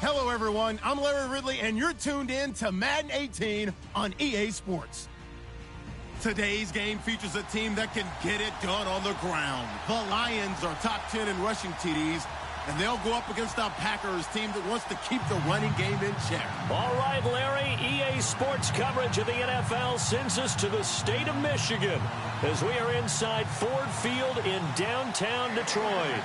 Hello, everyone. I'm Larry Ridley, and you're tuned in to Madden 18 on EA Sports. Today's game features a team that can get it done on the ground. The Lions are top 10 in rushing TDs, and they'll go up against a Packers team that wants to keep the running game in check. All right, Larry, EA Sports coverage of the NFL sends us to the state of Michigan as we are inside Ford Field in downtown Detroit.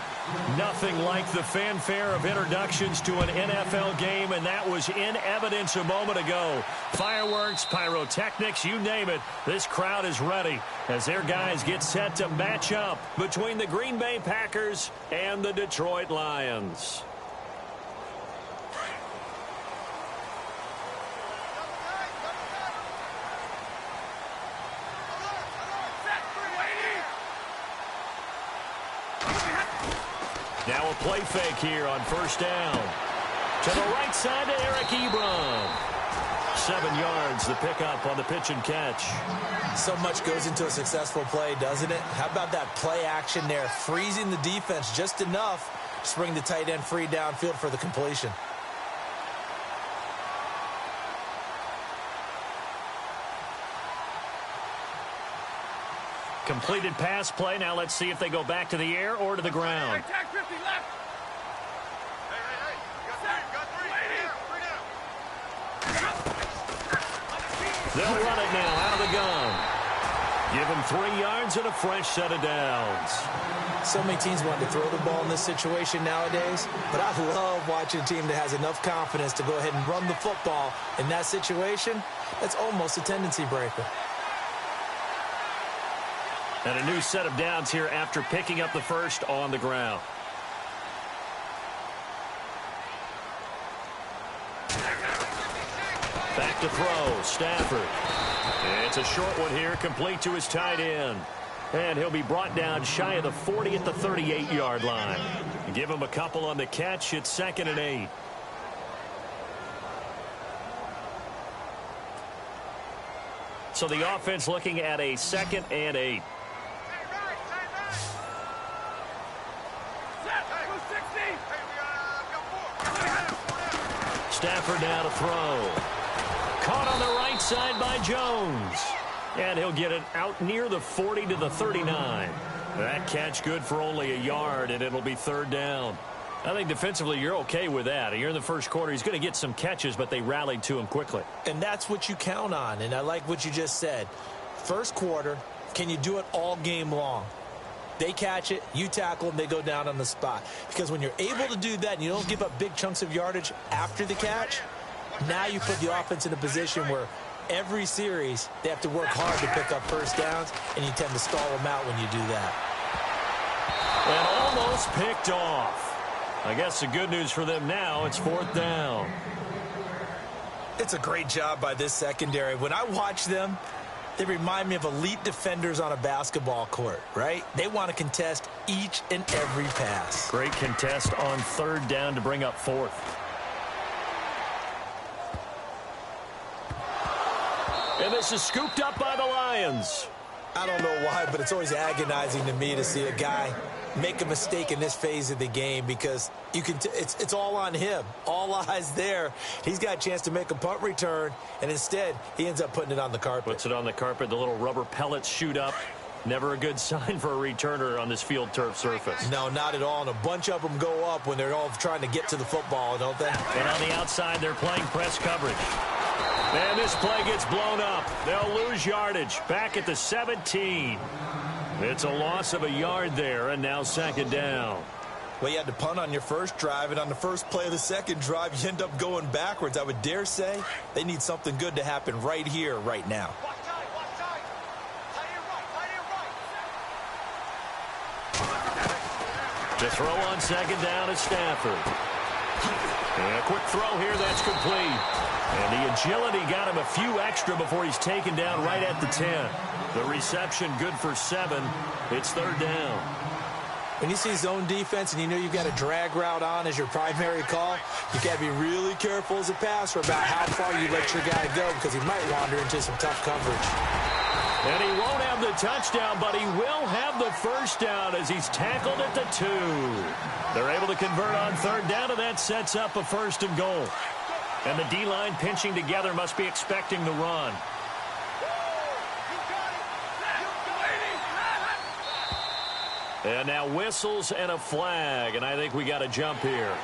Nothing like the fanfare of introductions to an NFL game, and that was in evidence a moment ago. Fireworks, pyrotechnics, you name it, this crowd is ready as their guys get set to match up between the Green Bay Packers and the Detroit Lions. Now a play fake here on first down. To the right side to Eric Ebron. 7 yards, the pickup on the pitch and catch. So much goes into a successful play, doesn't it? How about that play action there? Freezing the defense just enough to bring the tight end free downfield for the completion. Completed pass play. Now let's see if they go back to the air or to the ground. Tag 50 left. Hey. Got three. They'll run it now out of the gun. Give him 3 yards and a fresh set of downs. So many teams want to throw the ball in this situation nowadays, but I love watching a team that has enough confidence to go ahead and run the football in that situation. That's almost a tendency breaker. And a new set of downs here after picking up the first on the ground. Back to throw, Stafford. It's a short one here, complete to his tight end. And he'll be brought down shy of the 40 at the 38-yard line. Give him a couple on the catch. It's 2nd and 8. So the offense looking at a 2nd and 8. Stafford now to throw. Caught on the right side by Jones. And he'll get it out near the 40 to the 39. That catch good for only a yard, and it'll be 3rd down. I think defensively you're okay with that. Here in the first quarter, he's going to get some catches, but they rallied to him quickly. And that's what you count on, and I like what you just said. First quarter, can you do it all game long? They catch it, you tackle them, they go down on the spot. Because when you're able to do that and you don't give up big chunks of yardage after the catch, now you put the offense in a position where every series they have to work hard to pick up first downs, and you tend to stall them out when you do that. And almost picked off. I guess the good news for them now, it's 4th down. It's a great job by this secondary. When I watch them, they remind me of elite defenders on a basketball court, right? They want to contest each and every pass. Great contest on 3rd down to bring up 4th. And this is scooped up by the Lions. I don't know why, but it's always agonizing to me to see a guy make a mistake in this phase of the game, because you can it's all on him. All eyes there. He's got a chance to make a punt return, and instead he ends up putting it on the carpet. Puts it on the carpet. The little rubber pellets shoot up. Never a good sign for a returner on this field turf surface. No, not at all. And a bunch of them go up when they're all trying to get to the football, don't they? And on the outside, they're playing press coverage. And this play gets blown up. They'll lose yardage. Back at the 17. It's a loss of a yard there, and now 2nd down. Well, you had to punt on your first drive, and on the first play of the second drive, you end up going backwards. I would dare say they need something good to happen right here, right now. To throw on 2nd down is Stafford. And a quick throw here, that's complete. And the agility got him a few extra before he's taken down right at the 10. The reception good for 7. It's 3rd down. When you see zone defense and you know you've got a drag route on as your primary call, you got to be really careful as a passer about how far you let your guy go because he might wander into some tough coverage. And he won't have the touchdown, but he will have the first down as he's tackled at the 2. They're able to convert on third down, and that sets up a 1st and goal. And the D-line pinching together must be expecting the run. And now whistles and a flag, and I think we got a jump here.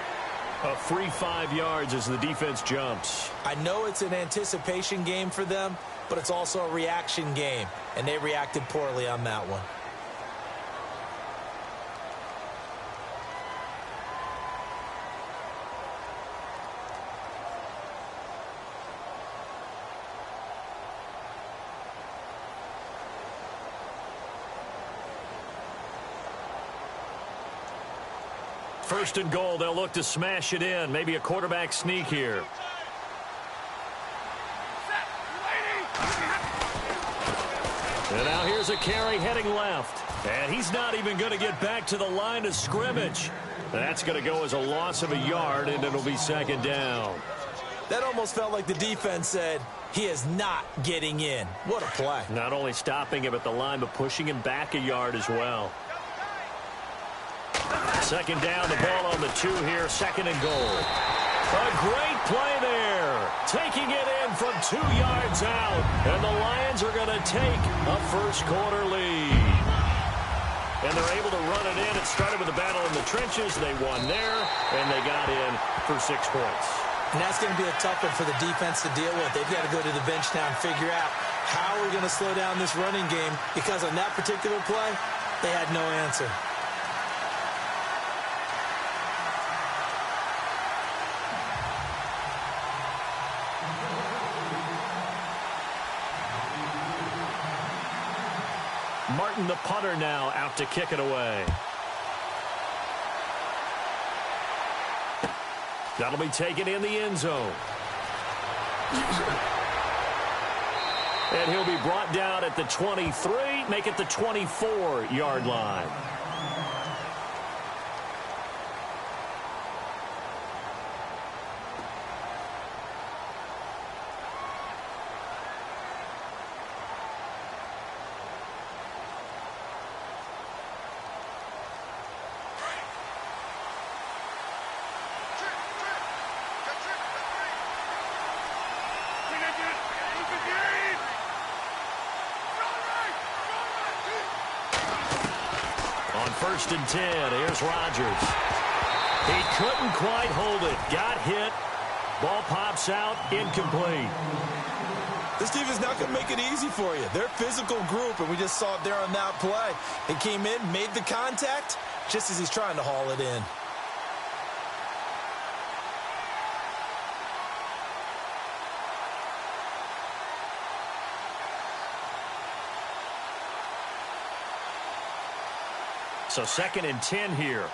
A free 5 yards as the defense jumps. I know it's an anticipation game for them, but it's also a reaction game, and they reacted poorly on that one. First and goal, they'll look to smash it in. Maybe a quarterback sneak here. And now here's a carry heading left. And he's not even going to get back to the line of scrimmage. That's going to go as a loss of a yard, and it'll be 2nd down. That almost felt like the defense said, he is not getting in. What a play. Not only stopping him at the line, but pushing him back a yard as well. 2nd down, the ball on the 2 here, 2nd and goal. A great play there. Taking it in from 2 yards out. And the Lions are going to take a first-quarter lead. And they're able to run it in. It started with a battle in the trenches. They won there, and they got in for 6 points. And that's going to be a tough one for the defense to deal with. They've got to go to the bench now and figure out how we're going to slow down this running game, because on that particular play, they had no answer. Martin, the punter, now out to kick it away. That'll be taken in the end zone. And he'll be brought down at the 23, make it the 24-yard line. First and 10. Here's Rodgers. He couldn't quite hold it. Got hit. Ball pops out. Incomplete. This team is not going to make it easy for you. They're a physical group, and we just saw it there on that play. He came in, made the contact, just as he's trying to haul it in. So 2nd and 10 here.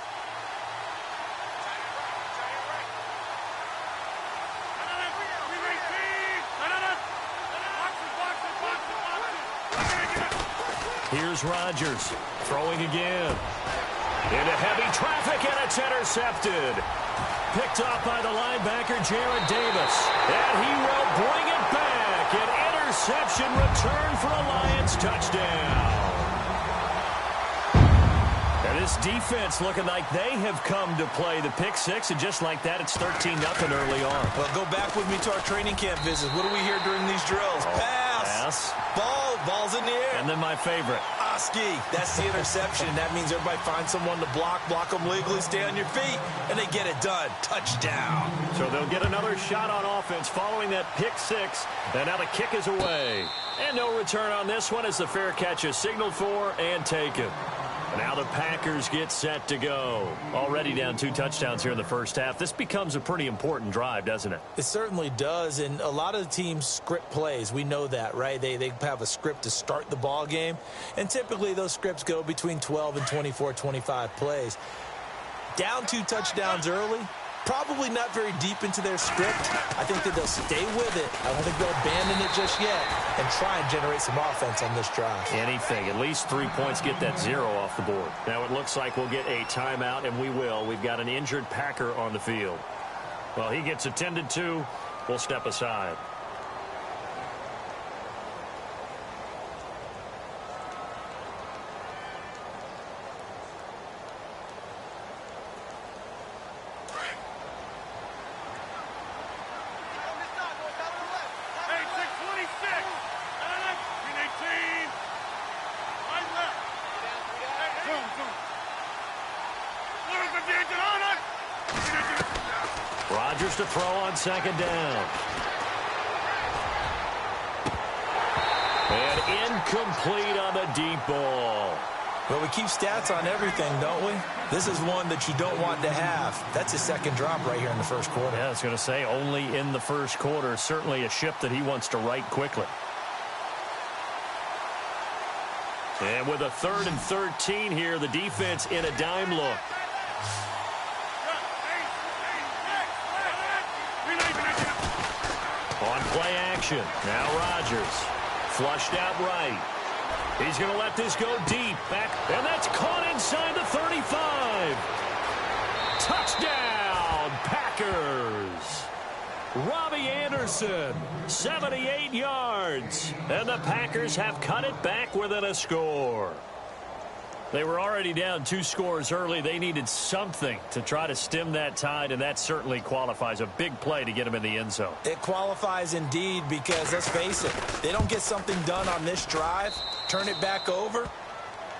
Here's Rodgers throwing again. Into heavy traffic, and it's intercepted. Picked off by the linebacker, Jarrad Davis. And he will bring it back. An interception return for a Lions touchdown. And this defense looking like they have come to play the pick 6, and just like that, it's 13-0 early on. Well, go back with me to our training camp visits. What do we hear during these drills? Pass. Ball's in the air. And then my favorite. Oski. That's the interception. That means everybody finds someone to block them legally, stay on your feet, and they get it done. Touchdown. So they'll get another shot on offense following that pick 6, and now the kick is away. And no return on this one as the fair catch is signaled for and taken. Now the Packers get set to go. Already down 2 touchdowns here in the first half. This becomes a pretty important drive, doesn't it? It certainly does, and a lot of the teams script plays. We know that, right? They have a script to start the ball game, and typically those scripts go between 12 and 24, 25 plays. Down 2 touchdowns early, Probably not very deep into their script. I think that they'll stay with it. I don't think they'll abandon it just yet and try and generate some offense on this drive. Anything. At least 3 points, get that 0 off the board. Now it looks like we'll get a timeout, and we will. We've got an injured Packer on the field. Well, he gets attended to. We'll step aside. Rodgers to throw on second down. And incomplete on the deep ball. Well, we keep stats on everything, don't we? This is one that you don't want to have. That's his second drop right here in the first quarter. Yeah, I was going to say, only in the first quarter. Certainly a ship that he wants to right quickly. And with a 3rd and 13 here, the defense in a dime look. On play action. Now Rodgers. Flushed out right. He's going to let this go deep. Back. And that's caught inside the 35. Touchdown, Packers. Robbie Anderson, 78 yards. And the Packers have cut it back within a score. They were already down 2 scores early. They needed something to try to stem that tide, and that certainly qualifies. A big play to get them in the end zone. It qualifies indeed because, let's face it, they don't get something done on this drive, turn it back over,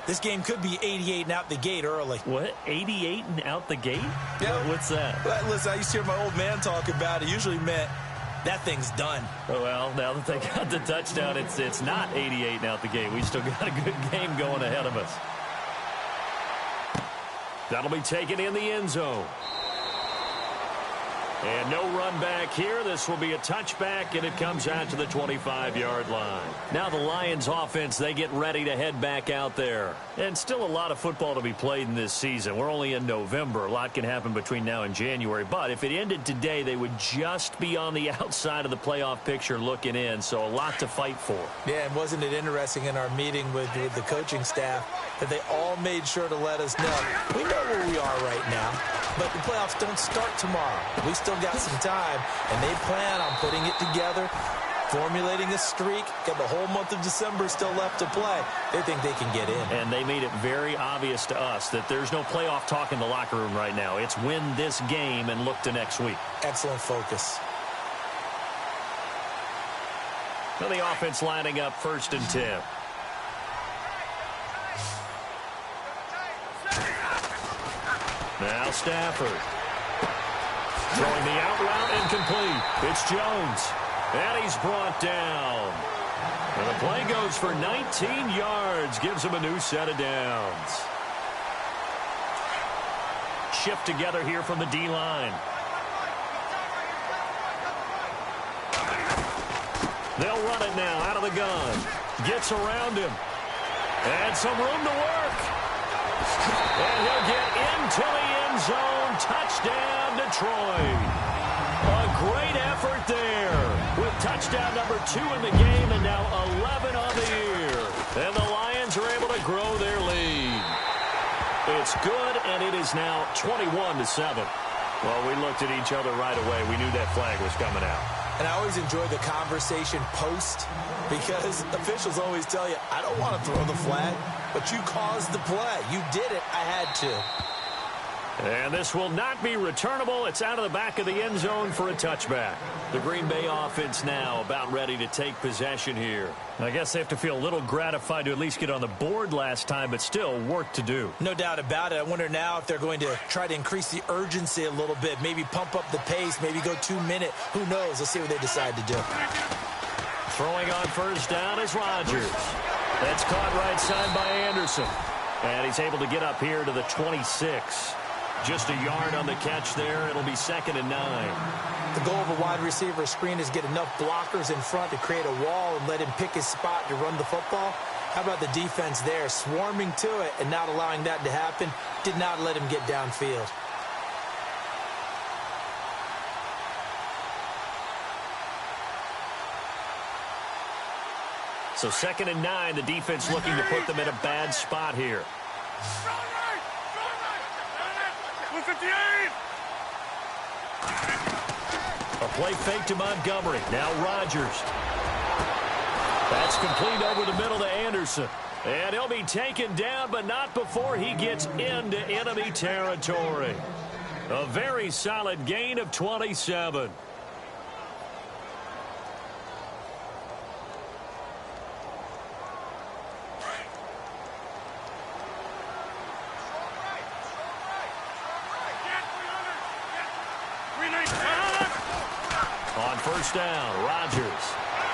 this game could be 88 and out the gate early. What? 88 and out the gate? Yeah. What's that? Well, listen, I used to hear my old man talk about it. Usually meant that thing's done. Oh, well, now that they got the touchdown, it's not 88 and out the gate. We still got a good game going ahead of us. That'll be taken in the end zone. And no run back here. This will be a touchback, and it comes out to the 25-yard line. Now the Lions offense, they get ready to head back out there. And still a lot of football to be played in this season. We're only in November. A lot can happen between now and January. But if it ended today, they would just be on the outside of the playoff picture looking in. So a lot to fight for. Yeah, and wasn't it interesting in our meeting with the coaching staff that they all made sure to let us know. We know where we are right now, but the playoffs don't start tomorrow. We still got some time, and they plan on putting it together, formulating a streak, got the whole month of December still left to play. They think they can get in. And they made it very obvious to us that there's no playoff talk in the locker room right now. It's win this game and look to next week. Excellent focus. Well, the offense lining up 1st and 10. Now Stafford. Throwing the out route incomplete. It's Jones. And he's brought down. And the play goes for 19 yards. Gives him a new set of downs. Shift together here from the D-line. They'll run it now out of the gun. Gets around him. And some room to work. And he'll get into the end zone. Touchdown, Detroit. A great effort there with touchdown number 2 in the game and now 11 on the year. And the Lions are able to grow their lead. It's good, and it is now 21-7. Well, we looked at each other right away. We knew that flag was coming out. And I always enjoy the conversation post because officials always tell you, I don't want to throw the flag, but you caused the play. You did it. I had to. And this will not be returnable. It's out of the back of the end zone for a touchback. The Green Bay offense now about ready to take possession here. I guess they have to feel a little gratified to at least get on the board last time, but still work to do. No doubt about it. I wonder now if they're going to try to increase the urgency a little bit, maybe pump up the pace, maybe go 2-minute. Who knows? Let's see what they decide to do. Throwing on 1st down is Rodgers. That's caught right side by Anderson. And he's able to get up here to the 26. Just a yard on the catch there. It'll be 2nd and 9. The goal of a wide receiver screen is get enough blockers in front to create a wall and let him pick his spot to run the football. How about the defense there, swarming to it and not allowing that to happen? Did not let him get downfield. So 2nd and 9, the defense looking to put them in a bad spot here. A play fake to Montgomery. Now Rodgers. That's complete over the middle to Anderson. And he'll be taken down, but not before he gets into enemy territory. A very solid gain of 27. On first down, Rodgers.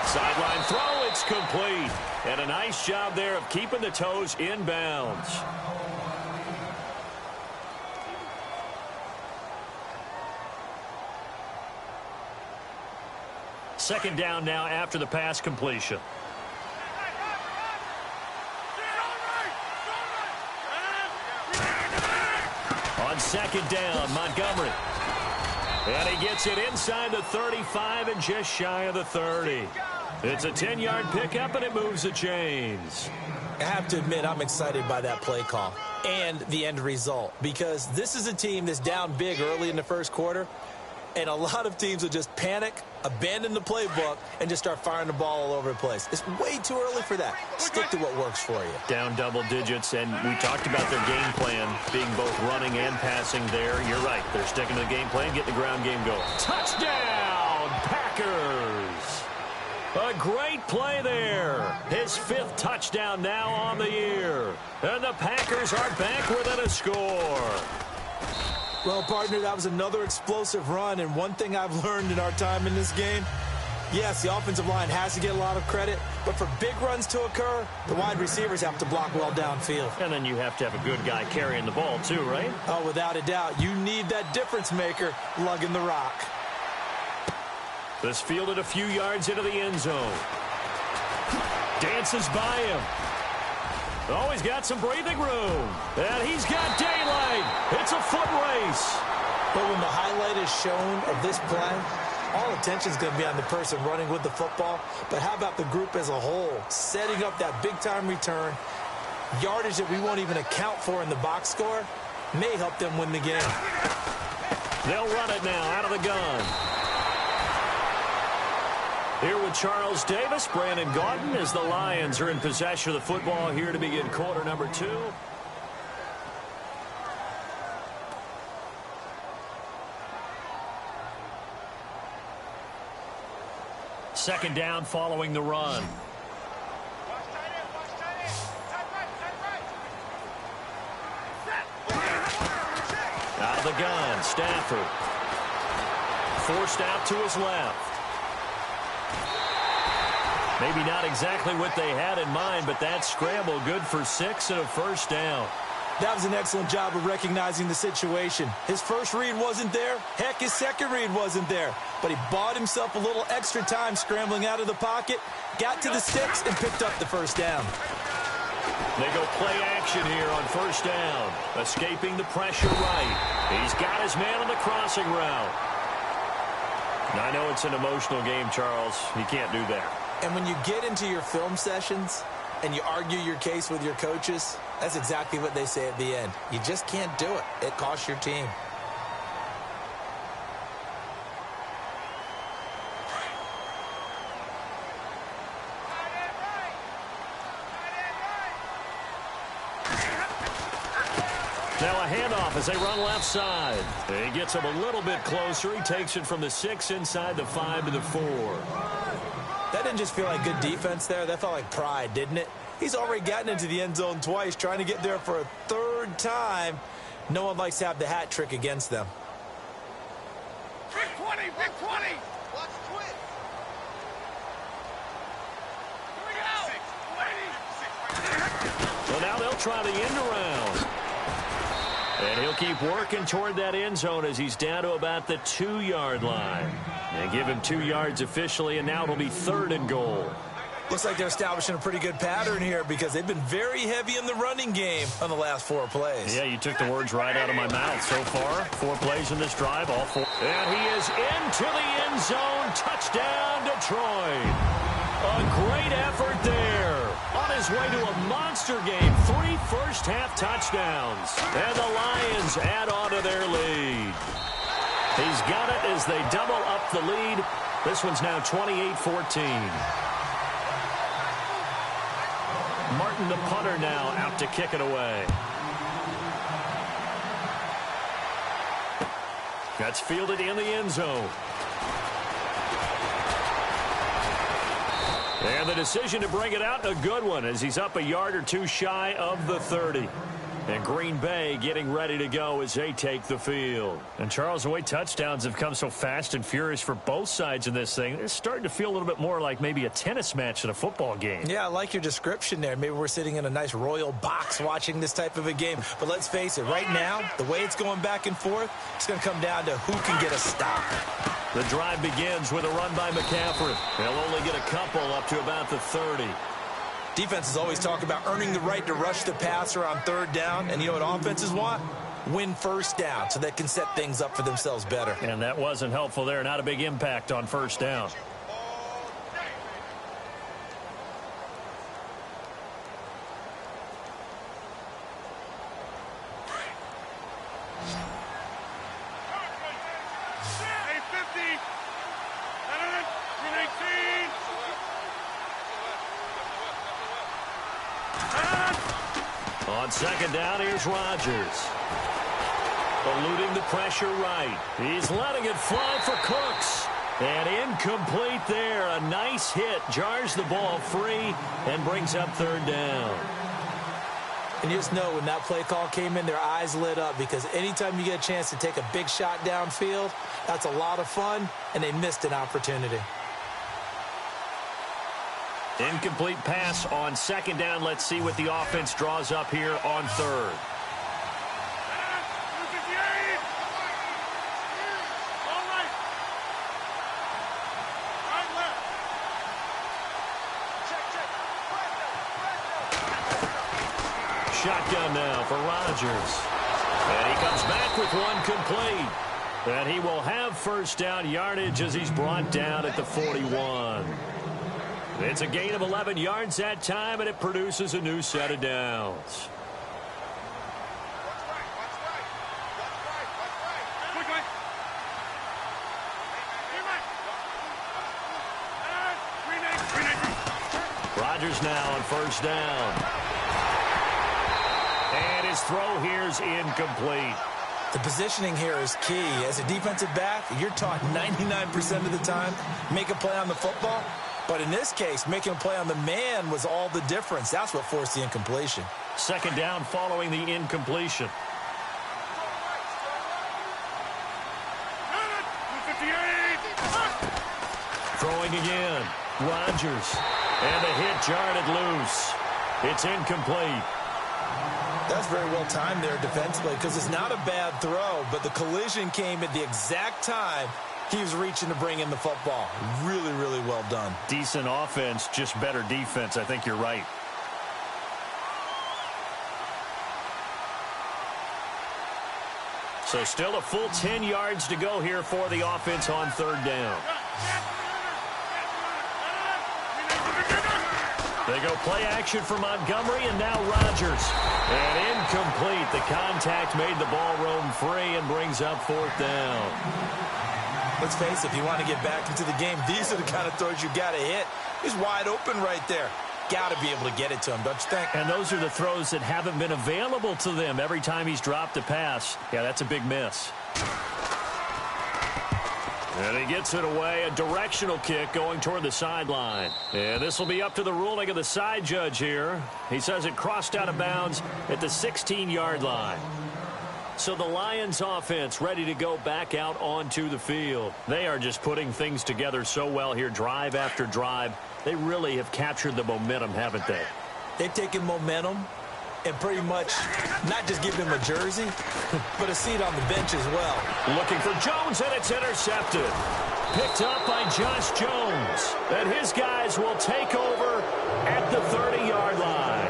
Sideline throw, it's complete. And a nice job there of keeping the toes in bounds. Second down now after the pass completion. On second down, Montgomery. And he gets it inside the 35 and just shy of the 30. It's a 10-yard pickup, and it moves the chains. I have to admit, I'm excited by that play call and the end result, because this is a team that's down big early in the first quarter, and a lot of teams will just panic, abandon the playbook, and just start firing the ball all over the place. It's way too early for that. Stick to what works for you. Down double digits, and we talked about their game plan being both running and passing there. You're right. They're sticking to the game plan, getting the ground game going. Touchdown, Packers! A great play there. His 5th touchdown now on the year. And the Packers are back within a score. Well, partner, that was another explosive run, and one thing I've learned in our time in this game, yes, the offensive line has to get a lot of credit, but for big runs to occur, the wide receivers have to block well downfield. And then you have to have a good guy carrying the ball too, right? Oh, without a doubt. You need that difference maker lugging the rock. This fielded a few yards into the end zone. Dances by him. Oh, he's got some breathing room. And he's got daylight. It's a foot race. But when the highlight is shown of this play, all attention is going to be on the person running with the football. But how about the group as a whole, setting up that big-time return, yardage that we won't even account for in the box score, may help them win the game. They'll run it now out of the gun. Here with Charles Davis, Brandon Gaudin, as the Lions are in possession of the football here to begin quarter number 2. Second down following the run. Out of the gun, Stafford. Forced out to his left. Maybe not exactly what they had in mind, but that scramble good for 6 and a first down. That was an excellent job of recognizing the situation. His first read wasn't there. Heck, his second read wasn't there. But he bought himself a little extra time scrambling out of the pocket, got to the sticks, and picked up the first down. They go play action here on first down. Escaping the pressure right. He's got his man on the crossing route. Now, I know it's an emotional game, Charles. You can't do that. And when you get into your film sessions and you argue your case with your coaches, that's exactly what they say at the end. You just can't do it. It costs your team. Now a handoff as they run left side. He gets him a little bit closer. He takes it from the 6 inside the 5 to the 4. That didn't just feel like good defense there. That felt like pride, didn't it? He's already gotten into the end zone twice, trying to get there for a 3rd time. No one likes to have the hat trick against them. Big 20, big 20. Watch twist. Here we go. So now they'll try the end around. And he'll keep working toward that end zone as he's down to about the 2-yard line. And give him 2 yards officially, and now it'll be 3rd and goal. Looks like they're establishing a pretty good pattern here because they've been very heavy in the running game on the last 4 plays. Yeah, you took the words right out of my mouth so far. 4 plays in this drive, all 4. And he is into the end zone. Touchdown, Detroit. A great effort there. On his way to a monster game, 3 first-half touchdowns. And the Lions add on to their lead. He's got it as they double up the lead. This one's now 28-14. Martin, the punter, now out to kick it away. That's fielded in the end zone. And the decision to bring it out, a good one, as he's up a yard or two shy of the 30. And Green Bay getting ready to go as they take the field. And, Charles, the way touchdowns have come so fast and furious for both sides in this thing, it's starting to feel a little bit more like maybe a tennis match than a football game. Yeah, I like your description there. Maybe we're sitting in a nice royal box watching this type of a game. But let's face it, right now, the way it's going back and forth, it's going to come down to who can get a stop. The drive begins with a run by McCaffrey. They'll only get a couple up to about the 30. Defenses always talk about earning the right to rush the passer on third down. And you know what offenses want? Win first down so they can set things up for themselves better. And that wasn't helpful there. Not a big impact on first down. On second down, here's Rodgers. Eluding the pressure right. He's letting it fly for Cooks. And incomplete there. A nice hit. Jars the ball free and brings up third down. And you just know when that play call came in, their eyes lit up, because anytime you get a chance to take a big shot downfield, that's a lot of fun, and they missed an opportunity. Incomplete pass on second down. Let's see what the offense draws up here on third. Shotgun now for Rodgers. And he comes back with one complete. And he will have first down yardage as he's brought down at the 41. It's a gain of 11 yards that time, and it produces a new set of downs. Rodgers now on first down. And his throw here is incomplete. The positioning here is key. As a defensive back, you're taught 99% of the time, make a play on the football. But in this case, making a play on the man was all the difference. That's what forced the incompletion. Second down following the incompletion. Throwing again. Rodgers. And a hit jarred loose. It's incomplete. That's very well timed there defensively, because it's not a bad throw, but the collision came at the exact time he was reaching to bring in the football. Really, really well done. Decent offense, just better defense. I think you're right. So still a full 10 yards to go here for the offense on third down. They go play action for Montgomery, and now Rodgers. And incomplete. The contact made the ball roam free and brings up fourth down. Let's face it, if you want to get back into the game, these are the kind of throws you got to hit. He's wide open right there. Got to be able to get it to him, don't you think? And those are the throws that haven't been available to them every time he's dropped a pass. Yeah, that's a big miss. And he gets it away, a directional kick going toward the sideline. And this will be up to the ruling of the side judge here. He says it crossed out of bounds at the 16-yard line. So the Lions offense ready to go back out onto the field. They are just putting things together so well here, drive after drive. They really have captured the momentum, haven't they? They've taken momentum and pretty much not just give him a jersey, but a seat on the bench as well. Looking for Jones, and it's intercepted. Picked up by Josh Jones. And his guys will take over at the 30-yard line.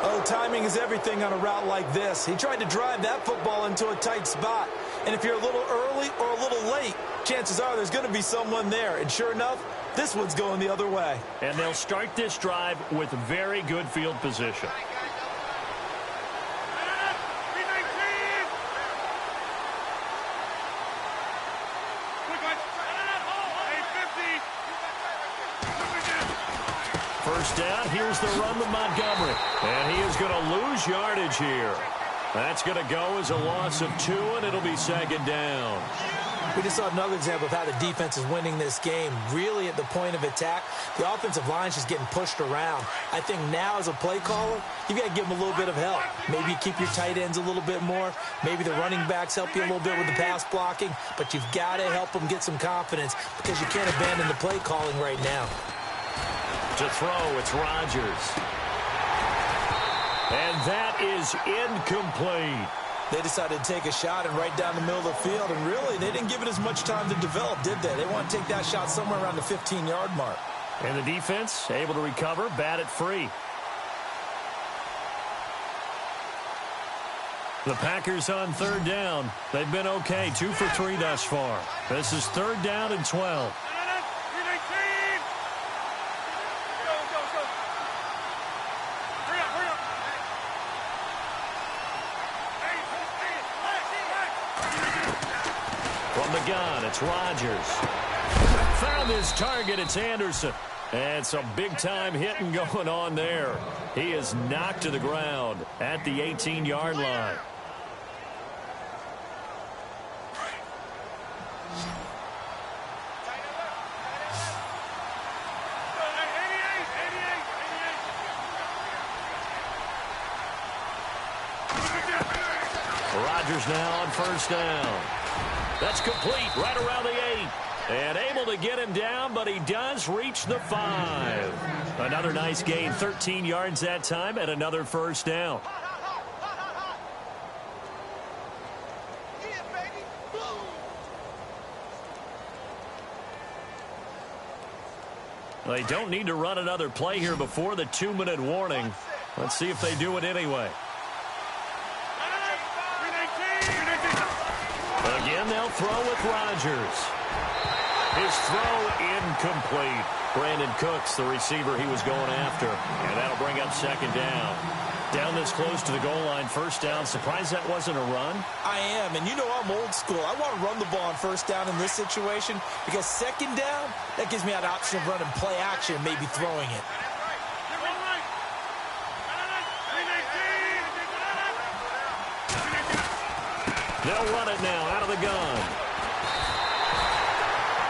Oh, timing is everything on a route like this. He tried to drive that football into a tight spot. And if you're a little early or a little late, chances are there's going to be someone there. And sure enough, this one's going the other way. And they'll start this drive with very good field position. First down, here's the run with Montgomery. And he is going to lose yardage here. That's going to go as a loss of 2, and it'll be second down. We just saw another example of how the defense is winning this game. Really at the point of attack, the offensive line is just getting pushed around. I think now as a play caller, you've got to give them a little bit of help. Maybe you keep your tight ends a little bit more. Maybe the running backs help you a little bit with the pass blocking. But you've got to help them get some confidence because you can't abandon the play calling right now. To throw, it's Rodgers. And that is incomplete. They decided to take a shot and right down the middle of the field, and really, they didn't give it as much time to develop, did they? They want to take that shot somewhere around the 15-yard mark. And the defense able to recover, bat it free. The Packers on third down. They've been okay, 2 for 3 thus far. This is third down and 12. From the gun, it's Rodgers. Found his target, it's Anderson. And some big-time hitting going on there. He is knocked to the ground at the 18-yard line. Rodgers now on first down. That's complete right around the 8. And able to get him down, but he does reach the 5. Another nice gain, 13 yards that time, and another first down. They don't need to run another play here before the 2-minute warning. Let's see if they do it anyway. Again, they'll throw with Rodgers. His throw incomplete. Brandon Cooks, the receiver he was going after. And that'll bring up second down. Down this close to the goal line, first down. Surprised that wasn't a run? I am, and you know I'm old school. I want to run the ball on first down in this situation because second down, that gives me that option of running play action and maybe throwing it. They'll run it now out of the gun.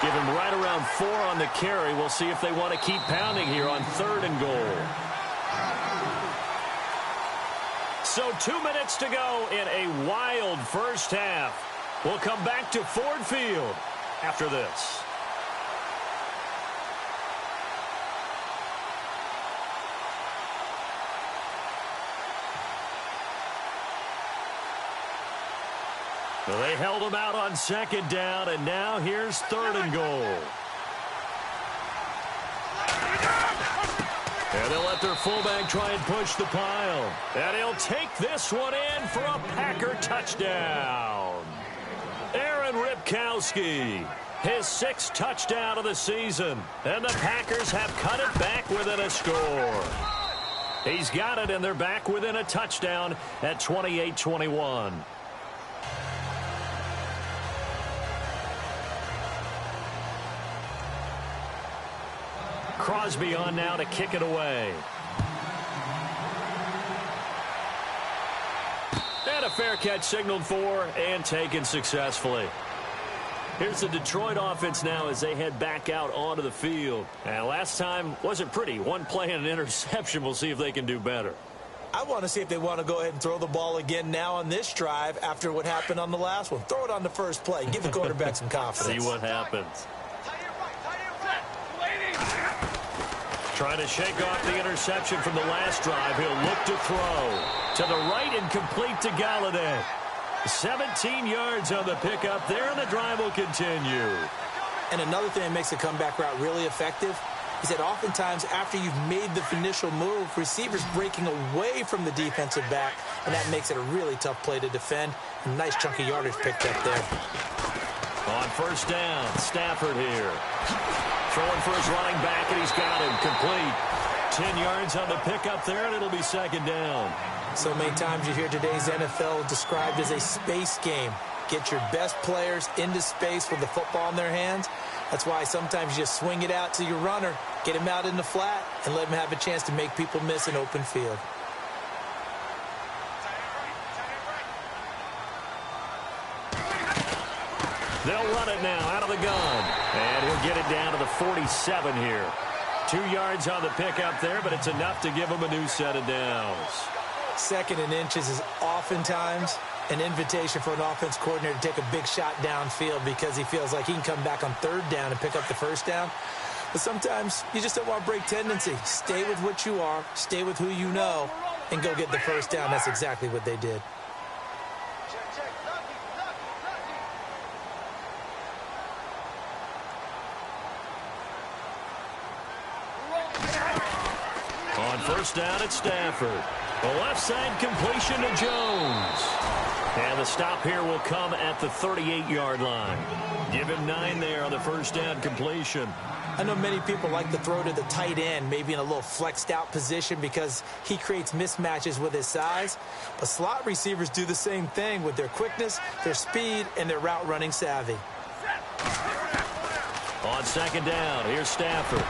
Give him right around 4 on the carry. We'll see if they want to keep pounding here on 3rd and goal. So 2 minutes to go in a wild first half. We'll come back to Ford Field after this. Well, they held him out on second down, and now here's 3rd and goal. And they'll let their fullback try and push the pile. And he'll take this one in for a Packer touchdown. Aaron Ripkowski, his 6th touchdown of the season. And the Packers have cut it back within a score. He's got it, and they're back within a touchdown at 28-21. Crosby on now to kick it away. And a fair catch signaled for and taken successfully. Here's the Detroit offense now as they head back out onto the field. And last time wasn't pretty. One play and an interception. We'll see if they can do better. I want to see if they want to go ahead and throw the ball again now on this drive after what happened on the last one. Throw it on the first play. Give the quarterback some confidence. See what happens. Trying to shake off the interception from the last drive. He'll look to throw. To the right and complete to Galladay. 17 yards on the pickup there, and the drive will continue. And another thing that makes the comeback route really effective, He said oftentimes after you've made the initial move, receivers breaking away from the defensive back, and that makes it a really tough play to defend. A nice chunk of yardage picked up there. On first down, Stafford here. Throwing for his running back, and he's got him complete. 10 yards on the pickup there, and it'll be second down. So many times you hear today's NFL described as a space game. Get your best players into space with the football in their hands. That's why sometimes you just swing it out to your runner, get him out in the flat, and let him have a chance to make people miss an open field. They'll run it now out of the gun. And he'll get it down to the 47 here. 2 yards on the pickup there, but it's enough to give him a new set of downs. Second and inches is oftentimes an invitation for an offense coordinator to take a big shot downfield because he feels like he can come back on third down and pick up the first down. But sometimes you just don't want to break tendency. Stay with what you are, stay with who you know, and go get the first down. That's exactly what they did. On first down, it's Stafford. The left side completion to Jones. And the stop here will come at the 38-yard line. Give him 9 there on the first down completion. I know many people like to throw to the tight end, maybe in a little flexed out position because he creates mismatches with his size. But slot receivers do the same thing with their quickness, their speed, and their route running savvy. On second down, here's Stafford.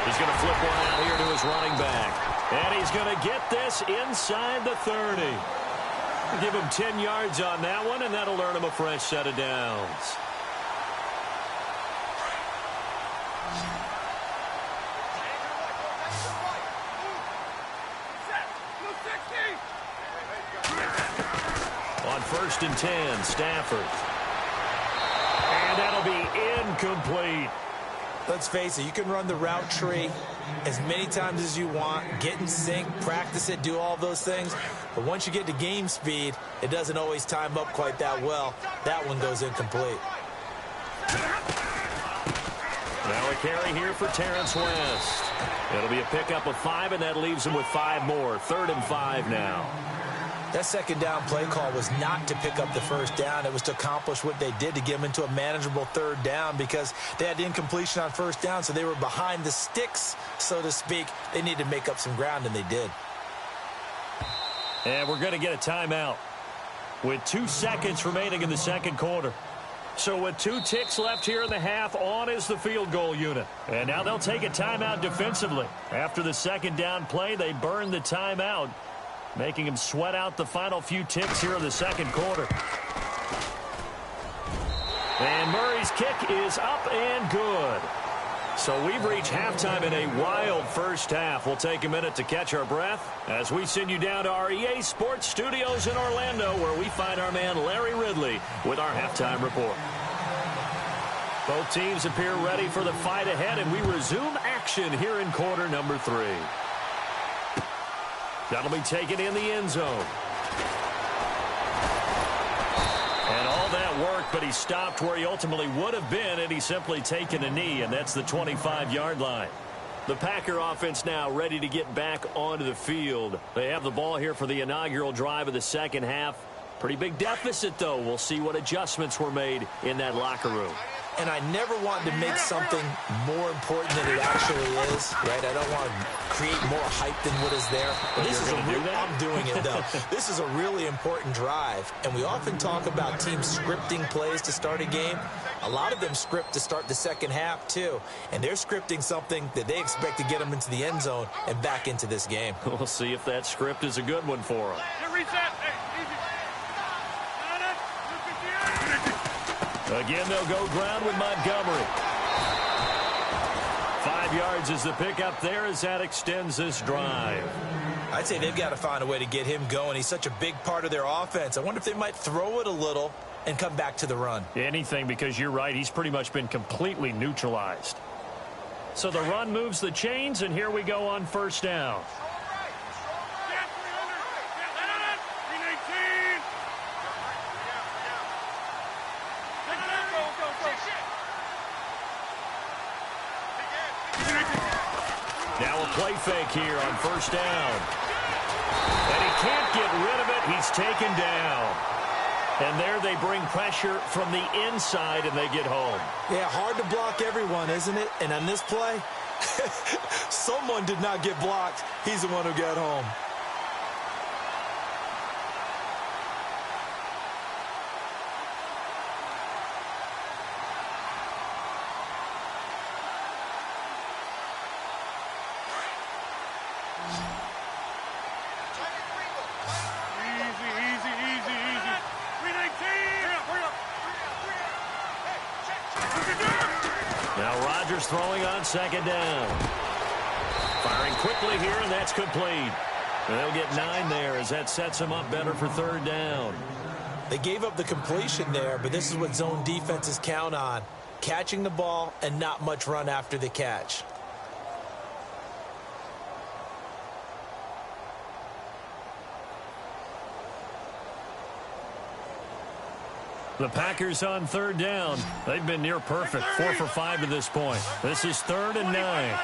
He's going to flip one out here to his running back. And he's going to get this inside the 30. Give him 10 yards on that one, and that'll earn him a fresh set of downs. On first and 10, Stafford. And that'll be incomplete. Let's face it, you can run the route tree as many times as you want, get in sync, practice it, do all those things. But once you get to game speed, it doesn't always time up quite that well. That one goes incomplete. Now a carry here for Terrence West. It'll be a pickup of 5, and that leaves him with 5 more. 3rd and 5 now. That second down play call was not to pick up the first down. It was to accomplish what they did to get them into a manageable 3rd down because they had the incompletion on first down, so they were behind the sticks, so to speak. They needed to make up some ground, and they did. And we're going to get a timeout with 2 seconds remaining in the second quarter. So with 2 ticks left here in the half, on is the field goal unit. And now they'll take a timeout defensively. After the second down play, they burn the timeout, making him sweat out the final few ticks here in the second quarter. And Murray's kick is up and good. So we've reached halftime in a wild first half. We'll take a minute to catch our breath as we send you down to our EA Sports Studios in Orlando, where we find our man Larry Ridley with our halftime report. Both teams appear ready for the fight ahead, and we resume action here in quarter number 3. That'll be taken in the end zone. And all that work, but he stopped where he ultimately would have been had he simply taken a knee, and that's the 25-yard line. The Packer offense now ready to get back onto the field. They have the ball here for the inaugural drive of the second half. Pretty big deficit, though. We'll see what adjustments were made in that locker room. And I never wanted to make something more important than it actually is, right? I don't want to create more hype than what is there. This is I'm doing it, though. This is a really important drive, and we often talk about teams scripting plays to start a game. A lot of them script to start the second half, too, and they're scripting something that they expect to get them into the end zone and back into this game. We'll see if that script is a good one for them. Again, they'll go ground with Montgomery. 5 yards is the pickup there as that extends this drive. I'd say they've got to find a way to get him going. He's such a big part of their offense. I wonder if they might throw it a little and come back to the run. Anything, because you're right. He's pretty much been completely neutralized. So the run moves the chains, and here we go on first down. Now a play fake here on first down. And he can't get rid of it. He's taken down. And there they bring pressure from the inside, and they get home. Yeah, hard to block everyone, isn't it? And on this play, someone did not get blocked. He's the one who got home. Throwing on second down. Firing quickly here, and that's complete. They'll get 9 there as that sets them up better for third down. They gave up the completion there, but this is what zone defenses count on. Catching the ball and not much run after the catch. The Packers on third down. They've been near perfect, 4 for 5 to this point. This is 3rd and 9.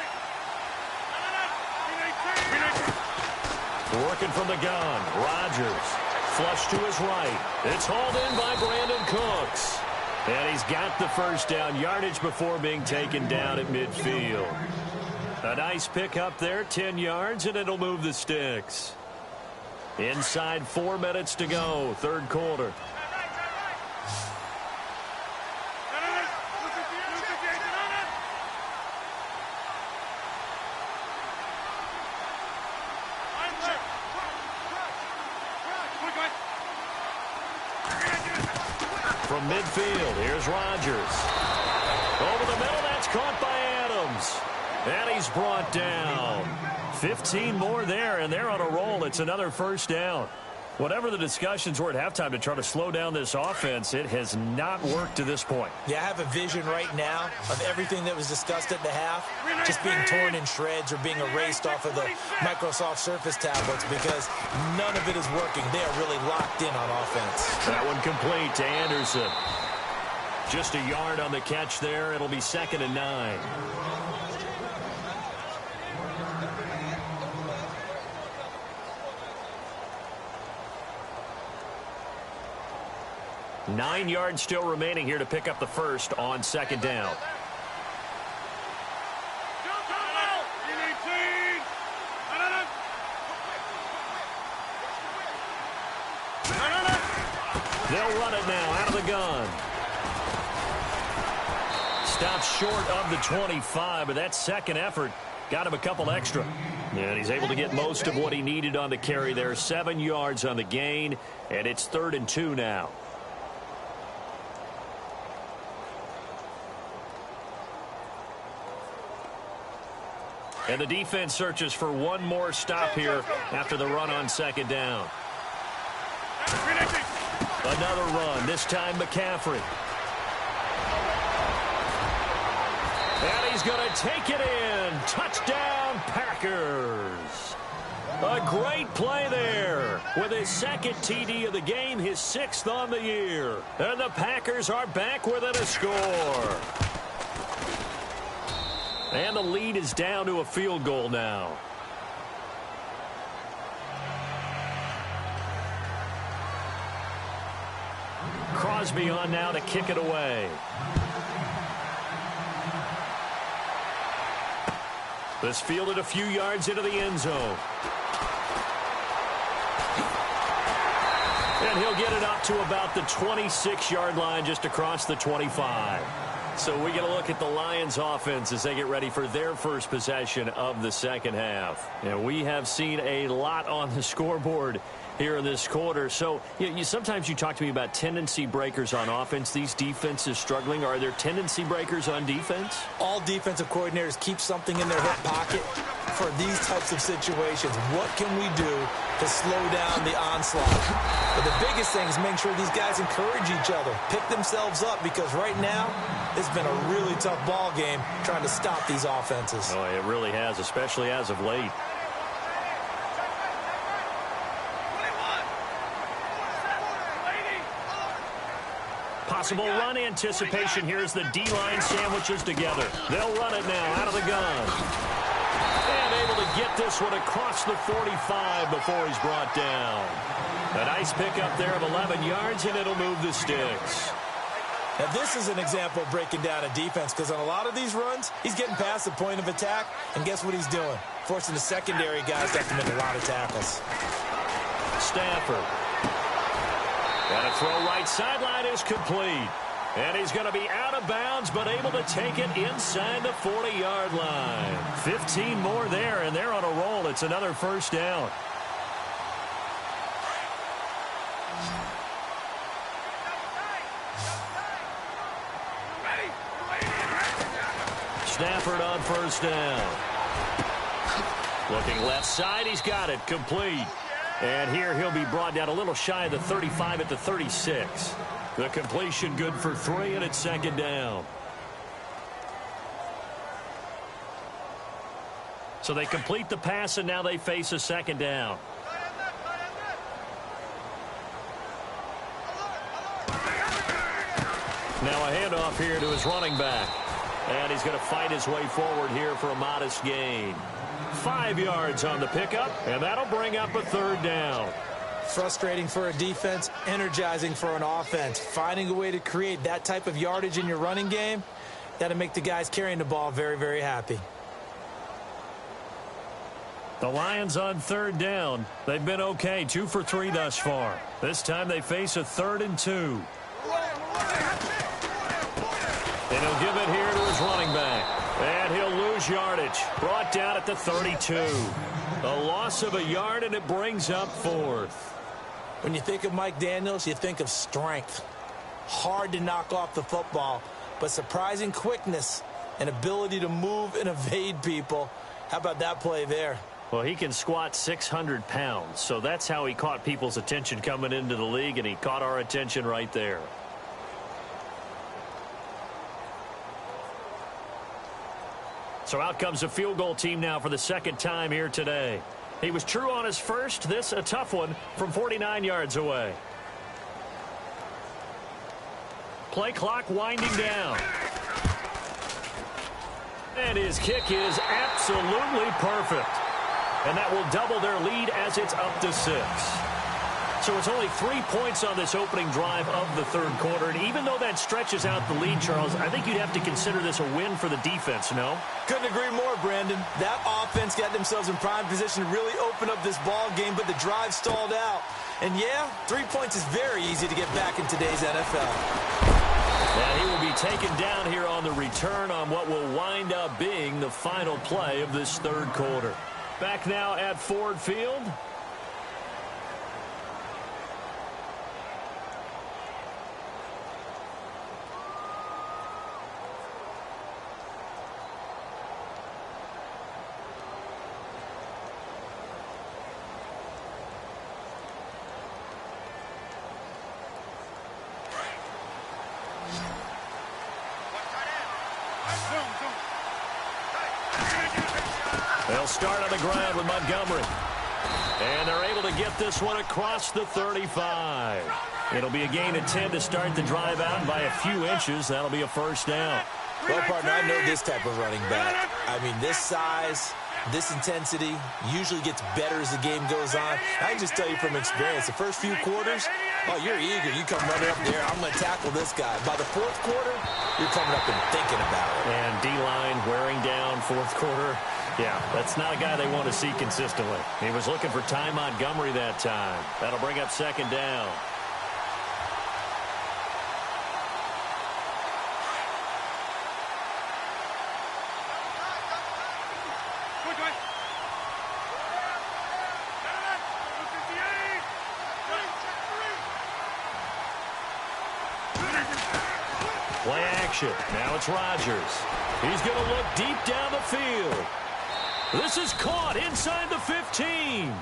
Working from the gun. Rodgers. Flush to his right. It's hauled in by Brandon Cooks. And he's got the first down yardage before being taken down at midfield. A nice pick up there, 10 yards, and it'll move the sticks. Inside 4 minutes to go, third quarter. From midfield, here's Rodgers. Over the middle, that's caught by Adams. And he's brought down. 15 more there, and they're on a roll. It's another first down. Whatever the discussions were at halftime to try to slow down this offense, it has not worked to this point. Yeah, I have a vision right now of everything that was discussed at the half just being torn in shreds or being erased off of the Microsoft Surface tablets because none of it is working. They are really locked in on offense. That one complete to Anderson. Just a yard on the catch there. It'll be 2nd and 9. Nine yards still remaining here to pick up the first on second down. They'll run it now out of the gun. Stops short of the 25, but that second effort got him a couple extra. And he's able to get most of what he needed on the carry there. 7 yards on the gain, and it's 3rd and 2 now. And the defense searches for one more stop here after the run on second down. Another run, this time McCaffrey. And he's going to take it in. Touchdown, Packers. A great play there with his 2nd TD of the game, his 6th on the year. And the Packers are back within a score. And the lead is down to a field goal now. Crosby on now to kick it away. This fielded a few yards into the end zone. And he'll get it up to about the 26-yard line just across the 25. So we get a look at the Lions offense as they get ready for their first possession of the second half. And we have seen a lot on the scoreboard here in this quarter. So sometimes you talk to me about tendency breakers on offense. These defenses struggling. Are there tendency breakers on defense? All defensive coordinators keep something in their hip pocket for these types of situations. What can we do to slow down the onslaught? But the biggest thing is make sure these guys encourage each other, pick themselves up, because right now it's been a really tough ball game trying to stop these offenses. Oh, it really has, especially as of late. Possible run anticipation here as the D-line sandwiches together. They'll run it now out of the gun. And able to get this one across the 45 before he's brought down. A nice pickup there of 11 yards, and it'll move the sticks. Now, this is an example of breaking down a defense, because on a lot of these runs, he's getting past the point of attack, and guess what he's doing? Forcing the secondary guys to have to make a lot of tackles. Stafford. And a throw right sideline is complete. And he's going to be out of bounds, but able to take it inside the 40-yard line. 15 more there, and they're on a roll. It's another first down. Stafford on first down. Looking left side, he's got it, complete. And here he'll be brought down a little shy of the 35 at the 36. The completion good for 3, and it's second down. So they complete the pass, and now they face a second down. Now a handoff here to his running back. And he's going to fight his way forward here for a modest gain. 5 yards on the pickup, and that'll bring up a third down. Frustrating for a defense, energizing for an offense. Finding a way to create that type of yardage in your running game, that'll make the guys carrying the ball very, very happy. The Lions on third down. They've been okay, 2 for 3 thus far. This time they face a 3rd and 2. And he'll give it here to his running back. And he'll lose yardage. Brought down at the 32. A loss of a yard, and it brings up 4th. When you think of Mike Daniels, you think of strength. Hard to knock off the football, but surprising quickness and ability to move and evade people. How about that play there? Well, he can squat 600 pounds, so that's how he caught people's attention coming into the league, and he caught our attention right there. So out comes a field goal team now for the second time here today. He was true on his first. This a tough one from 49 yards away. Play clock winding down. And his kick is absolutely perfect. And that will double their lead as it's up to 6. So it's only 3 points on this opening drive of the third quarter. And even though that stretches out the lead, Charles, I think you'd have to consider this a win for the defense, no? Couldn't agree more, Brandon. That offense got themselves in prime position to really open up this ball game, but the drive stalled out. And yeah, 3 points is very easy to get back in today's NFL. And he will be taken down here on the return on what will wind up being the final play of this third quarter. Back now at Ford Field. They'll start on the ground with Montgomery. And they're able to get this one across the 35. It'll be a gain of 10 to start the drive out, and by a few inches, that'll be a first down. Well, partner, I know this type of running back. I mean, this size, this intensity usually gets better as the game goes on. I can just tell you from experience, the first few quarters, oh, you're eager. You come running up there. I'm going to tackle this guy. By the fourth quarter, you're coming up and thinking about it. And D-line wearing down fourth quarter. Yeah, that's not a guy they want to see consistently. He was looking for Ty Montgomery that time. That'll bring up second down. Play action. Now it's Rodgers. He's going to look deep down the field. This is caught inside the 15.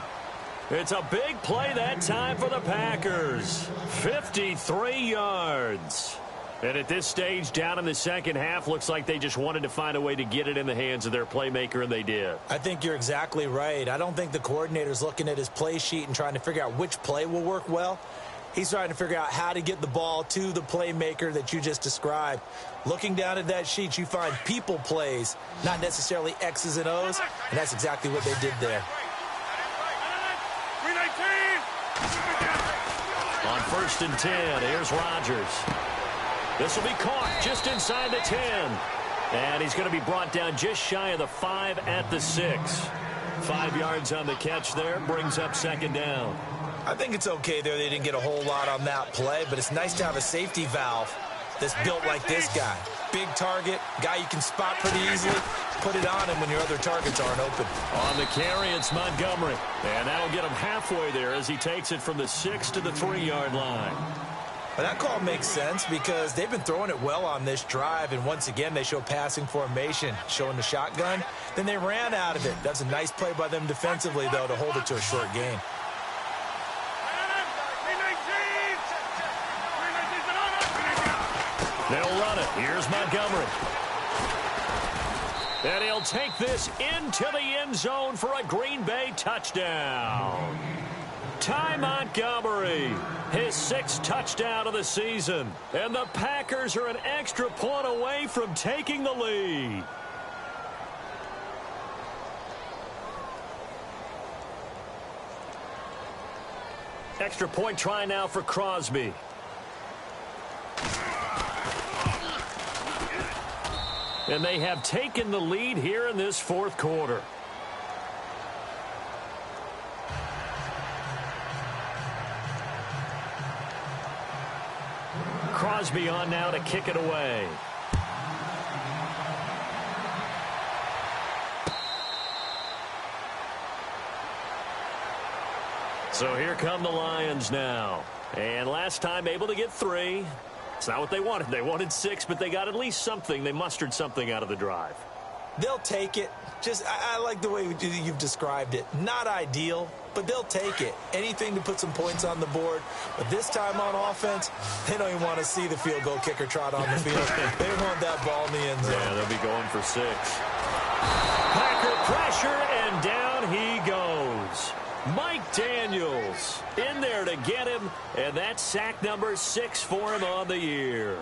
It's a big play that time for the Packers. 53 yards. And at this stage, down in the second half, looks like they just wanted to find a way to get it in the hands of their playmaker, and they did. I think you're exactly right. I don't think the coordinator's looking at his play sheet and trying to figure out which play will work well. He's trying to figure out how to get the ball to the playmaker that you just described. Looking down at that sheet, you find people plays, not necessarily X's and O's, and that's exactly what they did there. On 1st and 10, here's Rodgers. This will be caught just inside the 10. And he's going to be brought down just shy of the 5 at the 6. 5 yards on the catch there, brings up 2nd down. I think it's okay there. They didn't get a whole lot on that play, but it's nice to have a safety valve that's built like this guy. Big target, guy you can spot pretty easily. Put it on him when your other targets aren't open. On the carry, it's Montgomery. And that'll get him halfway there as he takes it from the 6 to the 3-yard line. But that call makes sense because they've been throwing it well on this drive, and once again they show passing formation, showing the shotgun. Then they ran out of it. That's a nice play by them defensively, though, to hold it to a short gain. They'll run it. Here's Montgomery. And he'll take this into the end zone for a Green Bay touchdown. Ty Montgomery, his 6th touchdown of the season. And the Packers are an extra point away from taking the lead. Extra point try now for Crosby. And they have taken the lead here in this 4th quarter. Crosby on now to kick it away. So here come the Lions now. And last time able to get 3. It's not what they wanted. They wanted 6, but they got at least something. They mustered something out of the drive. They'll take it. I like the way you've described it. Not ideal, but they'll take it. Anything to put some points on the board. But this time on offense, they don't even want to see the field goal kicker trot on the field. They want that ball in the end zone. Yeah, they'll be going for 6. Packer pressure, and down he goes. Mike Daniels in there to get him, and that's sack number 6 for him on the year.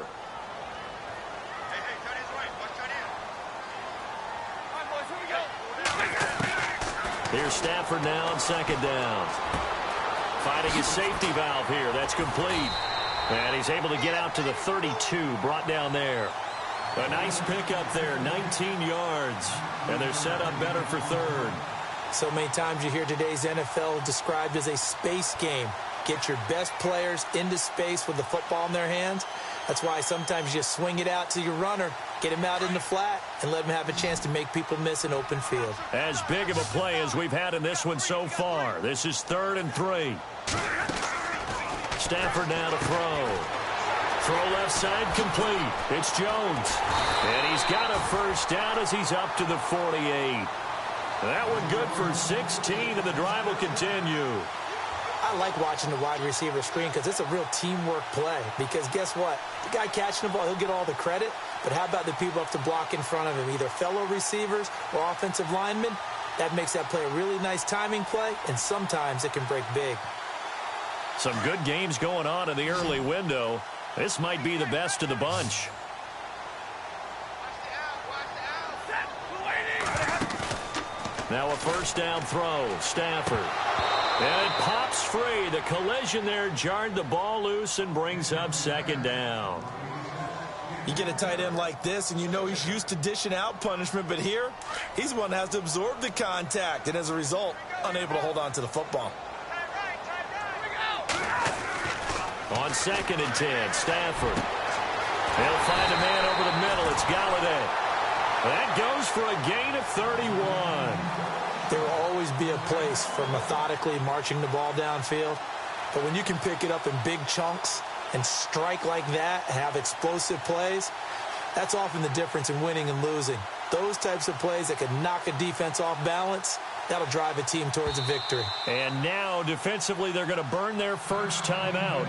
Here's Stafford now on 2nd down. Finding his safety valve here. That's complete. And he's able to get out to the 32, brought down there. A nice pickup there, 19 yards. And they're set up better for 3rd. So many times you hear today's NFL described as a space game. Get your best players into space with the football in their hands. That's why sometimes you just swing it out to your runner, get him out in the flat, and let him have a chance to make people miss an open field. As big of a play as we've had in this one so far. This is 3rd and 3. Stafford now to throw. Throw left side complete. It's Jones. And he's got a 1st down as he's up to the 48. That one good for 16, and the drive will continue. I like watching the wide receiver screen because it's a real teamwork play. Because guess what? The guy catching the ball, he'll get all the credit. But how about the people up to block in front of him, either fellow receivers or offensive linemen? That makes that play a really nice timing play, and sometimes it can break big. Some good games going on in the early window. This might be the best of the bunch. Now a 1st down throw. Stafford. And it pops free. The collision there jarred the ball loose and brings up 2nd down. You get a tight end like this, and you know he's used to dishing out punishment, but here, he's the one that has to absorb the contact, and as a result, unable to hold on to the football. On 2nd and 10, Stafford. They'll find a man over the middle. It's Galladay. That goes for a gain of 31. There will always be a place for methodically marching the ball downfield. But when you can pick it up in big chunks and strike like that and have explosive plays, that's often the difference in winning and losing. Those types of plays that can knock a defense off balance, that'll drive a team towards a victory. And now, defensively, they're going to burn their 1st time out.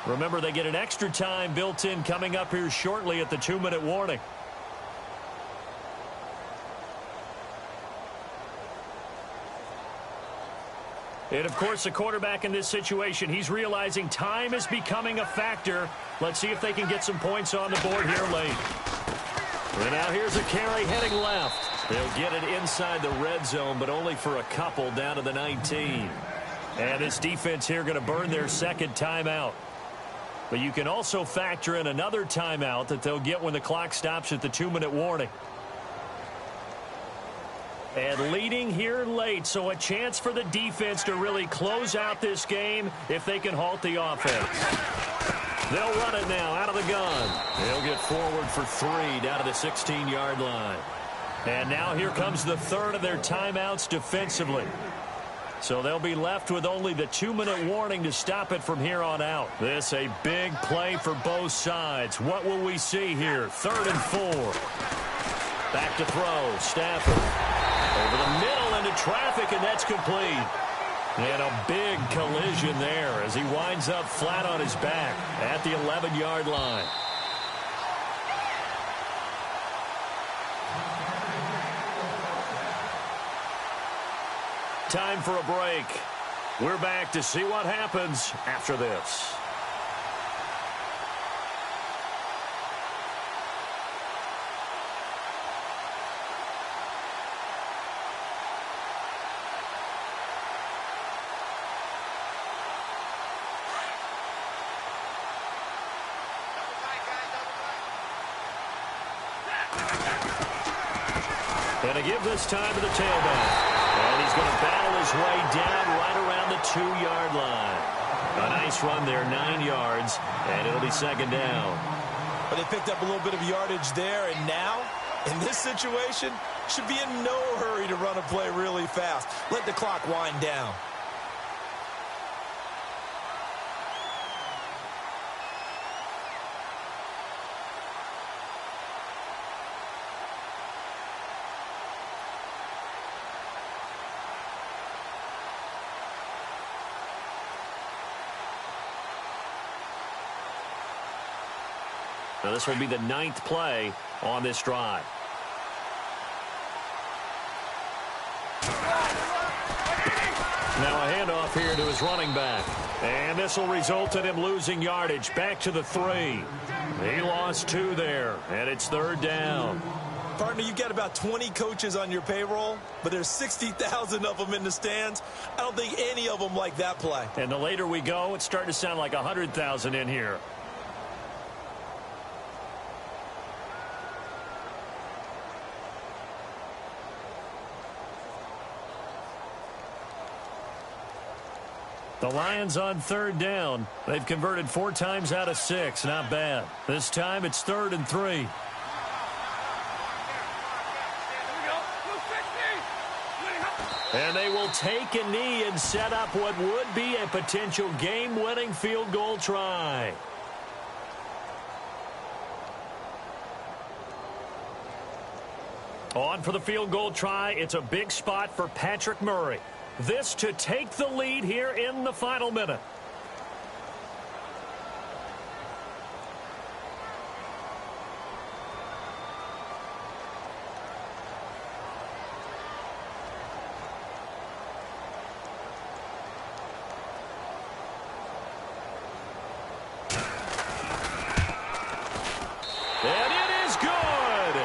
Remember, they get an extra time built in coming up here shortly at the 2-minute warning. And, of course, the quarterback in this situation, he's realizing time is becoming a factor. Let's see if they can get some points on the board here late. And now here's a carry heading left. They'll get it inside the red zone, but only for a couple down to the 19. And this defense here going to burn their second timeout. But you can also factor in another timeout that they'll get when the clock stops at the 2-minute warning. And leading here late, so a chance for the defense to really close out this game if they can halt the offense. They'll run it now out of the gun. They'll get forward for 3 down to the 16-yard line. And now here comes the third of their timeouts defensively. So they'll be left with only the 2-minute warning to stop it from here on out. This a big play for both sides. What will we see here? 3rd and 4. Back to throw. Stafford. Over the middle into traffic, and that's complete. And a big collision there as he winds up flat on his back at the 11-yard line. Time for a break. We're back to see what happens after this. And a give this time to the tailback. And he's going to battle his way down right around the 2-yard line. A nice run there, 9 yards, and it'll be 2nd down. But they picked up a little bit of yardage there, and now, in this situation, should be in no hurry to run a play really fast. Let the clock wind down. Now this will be the 9th play on this drive. Now a handoff here to his running back. And this will result in him losing yardage back to the 3. He lost 2 there, and it's 3rd down. Partner, you got about 20 coaches on your payroll, but there's 60,000 of them in the stands. I don't think any of them like that play. And the later we go, it's starting to sound like 100,000 in here. The Lions on 3rd down. They've converted 4 times out of 6. Not bad. This time it's 3rd and 3. And they will take a knee and set up what would be a potential game-winning field goal try. On for the field goal try. It's a big spot for Patrick Murray. This to take the lead here in the final minute. And it is good.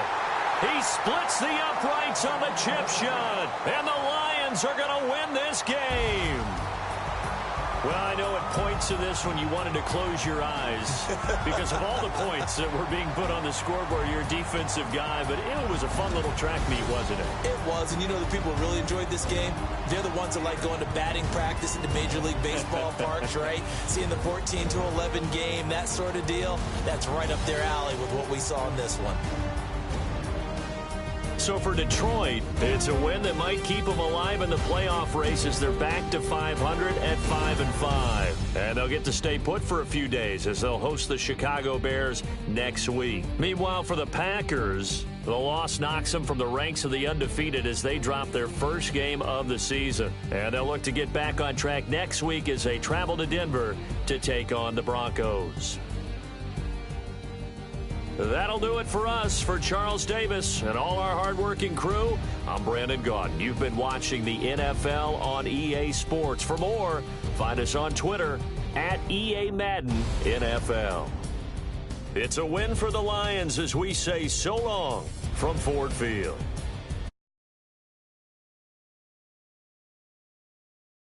He splits the uprights on the chip shot. And the Lions are going to win this game. Well, I know it points to this when you wanted to close your eyes because of all the points that were being put on the scoreboard. You're a defensive guy, but it was a fun little track meet, wasn't it? It was, and you know the people who really enjoyed this game? They're the ones that like going to batting practice at the Major League Baseball parks, right? Seeing the 14-11 game, that sort of deal, that's right up their alley with what we saw in this one. So for Detroit, it's a win that might keep them alive in the playoff race as they're back to 500 at 5-5. And they'll get to stay put for a few days as they'll host the Chicago Bears next week. Meanwhile, for the Packers, the loss knocks them from the ranks of the undefeated as they drop their first game of the season. And they'll look to get back on track next week as they travel to Denver to take on the Broncos. That'll do it for us. For Charles Davis and all our hardworking crew, I'm Brandon Gaudin. You've been watching the NFL on EA Sports. For more, find us on Twitter at EA Madden NFL. It's a win for the Lions as we say so long from Ford Field.